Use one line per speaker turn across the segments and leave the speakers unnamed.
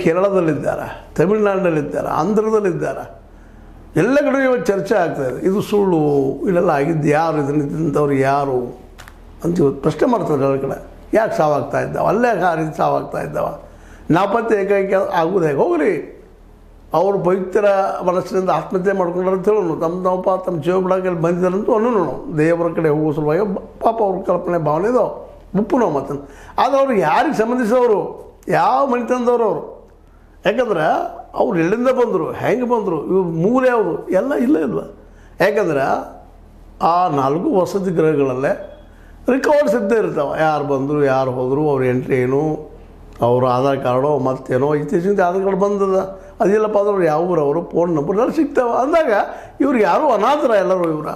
ಕೇರಳದಲ್ಲಿದ್ದಾರೆ, ತಮಿಳುನಾಡಿನಲ್ಲಿದ್ದಾರೆ, ಆಂಧ್ರದಲ್ಲಿದ್ದಾರೆ. ಎಲ್ಲ ಕಡೆ ಇವತ್ತು ಚರ್ಚೆ ಆಗ್ತಾಯಿದೆ. ಇದು ಸುಳ್ಳು, ಇಲ್ಲೆಲ್ಲ ಆಗಿದ್ದು ಯಾರು, ಇದನ್ನಿದ್ದಂಥವ್ರು ಯಾರು ಅಂತ ಇವತ್ತು ಪ್ರಶ್ನೆ ಮಾಡ್ತಾರೆ ಎಲ್ಲ ಕಡೆ. ಯಾಕೆ ಸಾವಾಗ್ತಾ ಇದ್ದಾವೆ, ಅಲ್ಲೇ ಆ ರೀತಿ ಸಾವಾಗ್ತಾ ಇದ್ದಾವೆ, ನಾಪತ್ತೆ ಏಕೈಕ ಆಗೋದು ಹೇಗೆ? ಹೋಗ್ರಿ, ಅವರು ಪವಿತ್ರ ಮನಸ್ಸಿನಿಂದ ಆತ್ಮಹತ್ಯೆ ಮಾಡ್ಕೊಂಡ್ರೆ ಅಂತ ಹೇಳೋಣ. ತಮ್ಮ ಜೀವ ಬಿಡೋಕೆ ಬಂದಿದ್ದಾರಂತೂ ಅನ್ನೋಣ. ದೇವರ ಕಡೆ ಹೋಗೋ ಸಲುವಾಗಿ ಪಾಪ ಅವ್ರ ಕಲ್ಪನೆ ಭಾವನೆ ಇದಾವೆ, ಉಪ್ಪು ನಾವು ಮತ್ತೆ. ಆದರೆ ಅವ್ರು ಯಾರಿಗೆ ಸಂಬಂಧಿಸಿದವರು, ಯಾವ ಮನೆತನದವರು ಅವರು? ಯಾಕಂದ್ರೆ ಅವ್ರು ಎಲ್ಲಿಂದ ಬಂದರು, ಹೆಂಗೆ ಬಂದರು, ಇವ್ರು ಮೂಲ ಯಾವುದು ಎಲ್ಲ ಇಲ್ವ? ಯಾಕಂದ್ರೆ ಆ 4 ವಸತಿ ಗೃಹಗಳಲ್ಲೇ ರಿಕಾರ್ಡ್ಸ್ ಇದ್ದೇ ಇರ್ತಾವೆ. ಯಾರು ಬಂದರು, ಯಾರು ಹೋದರು, ಅವ್ರ ಎಂಟ್ರಿ ಏನು, ಅವ್ರ ಆಧಾರ್ ಕಾರ್ಡು ಮತ್ತೇನೋ ಇತ್ತೀಚಿನ ಆಧಾರ್ ಕಾರ್ಡ್ ಬಂದದ, ಅದಿಲ್ಲಪ್ಪ ಅಂದ್ರೆ ಯಾವ ಊರವರು, ಫೋನ್ ನಂಬರ್ ಎಲ್ಲ ಸಿಗ್ತಾವೆ. ಅಂದಾಗ ಇವ್ರು ಯಾರೂ ಅನಾಥರ ಎಲ್ಲರೂ. ಇವರ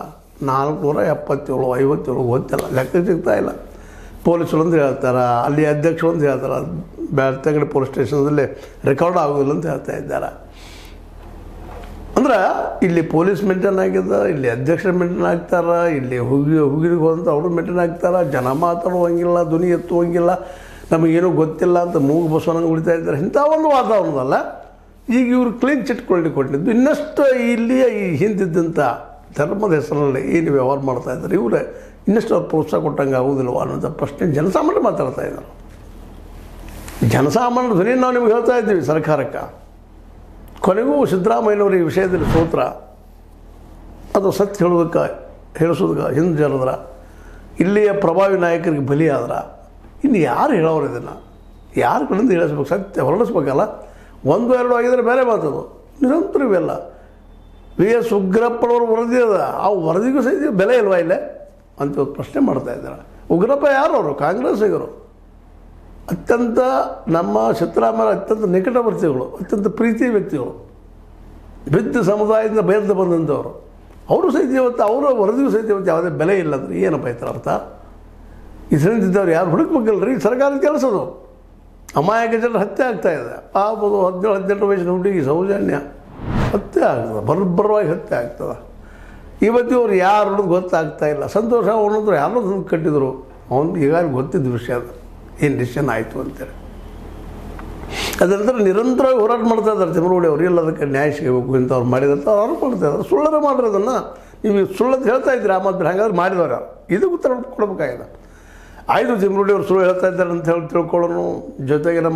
477 57 ಗೊತ್ತಿಲ್ಲ, ಲೆಕ್ಕ ಸಿಗ್ತಾ ಇಲ್ಲ. ಪೊಲೀಸರು ಅಂತ ಹೇಳ್ತಾರೆ, ಅಲ್ಲಿ ಅಧ್ಯಕ್ಷರು ಅಂತ ಹೇಳ್ತಾರೆ, ಬೆಳ್ತಂಗಡಿ ಪೊಲೀಸ್ ಸ್ಟೇಷನ್ದಲ್ಲಿ ರೆಕಾರ್ಡ್ ಆಗೋದಿಲ್ಲ ಅಂತ ಹೇಳ್ತಾ ಇದ್ದಾರೆ. ಅಂದ್ರೆ ಇಲ್ಲಿ ಪೊಲೀಸ್ ಮೇಂಟೈನ್ ಆಗಿದೆ, ಇಲ್ಲಿ ಅಧ್ಯಕ್ಷರು ಮೇಂಟೈನ್ ಆಗ್ತಾರೆ, ಇಲ್ಲಿ ಹುಗಿರಿಗೆ ಹೋದಂಥ ಅವರು ಮೇಂಟೈನ್ ಆಗ್ತಾರೆ. ಜನ ಮಾತಾಡುವಂಗಿಲ್ಲ, ಧ್ವನಿ ಎತ್ತುವಂಗಿಲ್ಲ, ನಮಗೇನೂ ಗೊತ್ತಿಲ್ಲ ಅಂತ ಮೂಗು ಬಸವನಂಗೆ ಉಳಿತಾ ಇದ್ದಾರೆ. ಇಂಥ ಒಂದು ವಾತಾವರಣದಲ್ಲ ಈಗ ಇವರು ಕ್ಲೀನ್ ಚಿಟ್ ಕೊಟ್ಟಿದ್ದು. ಇನ್ನಷ್ಟು ಇಲ್ಲಿಯ ಈ ಹಿಂದಿದ್ದಂಥ ಧರ್ಮದ ಹೆಸರಲ್ಲಿ ಏನು ವ್ಯವಹಾರ ಮಾಡ್ತಾ ಇದ್ದಾರೆ ಇವರೇ, ಇನ್ನಷ್ಟು ಅವ್ರು ಪ್ರೋತ್ಸಾಹ ಕೊಟ್ಟಂಗೆ ಆಗೋದಿಲ್ವ ಅನ್ನೋಂಥ ಪ್ರಶ್ನೆ ಜನಸಾಮಾನ್ಯರು ಮಾತಾಡ್ತಾ ಇದ್ದಾರೆ. ಜನಸಾಮಾನ್ಯರ ಧ್ವನಿ ನಾವು ನಿಮ್ಗೆ ಹೇಳ್ತಾ ಇದ್ದೀವಿ ಸರ್ಕಾರಕ್ಕೆ. ಕೊನೆಗೂ ಸಿದ್ದರಾಮಯ್ಯನವರು ಈ ವಿಷಯದಲ್ಲಿ ಸೋತ್ರ, ಅದು ಸತ್ಯ ಹೇಳಿಸೋದಕ್ಕೆ ಹಿಂದೆ ಜರದ್ರ, ಇಲ್ಲಿಯ ಪ್ರಭಾವಿ ನಾಯಕರಿಗೆ ಬಲಿಯಾದ್ರ ಇನ್ನು ಯಾರು ಹೇಳೋರು? ಇದನ್ನು ಯಾರ ಕಡೆಯಿಂದ ಹೇಳಿಸ್ಬೇಕು? ಸತ್ಯ ಹೊರಡಿಸ್ಬೇಕಲ್ಲ. 1 2 ಆಗಿದ್ರೆ ಬೇರೆ ಮಾತದು. ನಿರಂತರ ಇವೆಲ್ಲ VS ಉಗ್ರಪ್ಪನವ್ರ ವರದಿ ಅದ, ಆ ವರದಿಗೂ ಸಹಿತ ಬೆಲೆ ಇಲ್ವಾ ಇಲ್ಲೇ ಅಂತ ಪ್ರಶ್ನೆ ಮಾಡ್ತಾ ಇದ್ದಾರೆ. ಉಗ್ರಪ್ಪ ಯಾರು? ಅವರು ಕಾಂಗ್ರೆಸ್ಸಿಗರು, ಅತ್ಯಂತ ನಮ್ಮ ಸಿದ್ದರಾಮಯ್ಯ ಅತ್ಯಂತ ನಿಕಟವರ್ತಿಗಳು, ಅತ್ಯಂತ ಪ್ರೀತಿ ವ್ಯಕ್ತಿಗಳು, ಬಿದ್ದ ಸಮುದಾಯದಿಂದ ಬಯರ್ದು ಬಂದಂಥವ್ರು. ಅವರು ಸಹಿತ ಇವತ್ತು ಅವರ ವರದಿಗೂ ಸಹಿತ ಇವತ್ತು ಯಾವುದೇ ಬೆಲೆ ಇಲ್ಲ ಅಂದರೆ ಏನಪ್ಪ ಇತರ ಅರ್ಥ? ಇದರಿಂದಿದ್ದವ್ರು ಯಾರು ಹುಡುಕ್ಬೇಕಲ್ರಿ? ಸರ್ಕಾರದ ಕೆಲಸದು. ಅಮಾಯಕ ಜನರು ಹತ್ಯೆ ಆಗ್ತಾಯಿದೆ. ಆಗ್ಬೋದು 17-18 ವಯಸ್ಸಿನ ಹುಡುಗಿ ಸೌಜನ್ಯ ಹತ್ಯೆ ಆಗ್ತದೆ, ಬರ್ಬರವಾಗಿ ಹತ್ಯೆ ಆಗ್ತದೆ. ಇವತ್ತು ಇವ್ರು ಯಾರು ಅನ್ನೋದು ಗೊತ್ತಾಗ್ತಾ ಇಲ್ಲ. ಸಂತೋಷ ಅವನಂದ್ರೆ ಯಾರೋ ಕಟ್ಟಿದ್ರು, ಅವ್ನು ಈಗಾಗಲೇ ಗೊತ್ತಿದ್ದ ವಿಷಯ ಅದು, ಏನು ಡಿಸಿಷನ್ ಆಯಿತು ಅಂತೇಳಿ. ಅದ ನಂತರ ನಿರಂತರವಾಗಿ ಹೋರಾಟ ಮಾಡ್ತಾ ಇದ್ದಾರೆ ತಿಮ್ಮರೋಡಿ ಅವರು. ಎಲ್ಲ ಅದಕ್ಕೆ ನ್ಯಾಯ ಸಿಗಬೇಕು ಇಂಥವ್ರು ಮಾಡಿದಂತ ಅವ್ರು ಮಾಡ್ತಾ ಇದ್ದಾರೆ. ಸುಳ್ಳರ ಮಾಡಿರೋದನ್ನು ನೀವು ಸುಳ್ಳಂತ ಹೇಳ್ತಾ ಇದ್ದೀರಿ. ಆ ಮಾತು ಹಾಗಾದ್ರೆ ಮಾಡಿದವರು ಇದಕ್ಕೆ ಉತ್ತರ ಕೊಡಬೇಕಾಗಿದೆ. ಆಯಿತು, ತಿಮ್ಮರೋಡಿ ಅವರು ಸುಳ್ಳು ಹೇಳ್ತಾ ಇದ್ದಾರೆ ಅಂತ ಹೇಳಿ ತಿಳ್ಕೊಳ್ಳೋಣ. ಜೊತೆಗೆ ನಮ್ಮ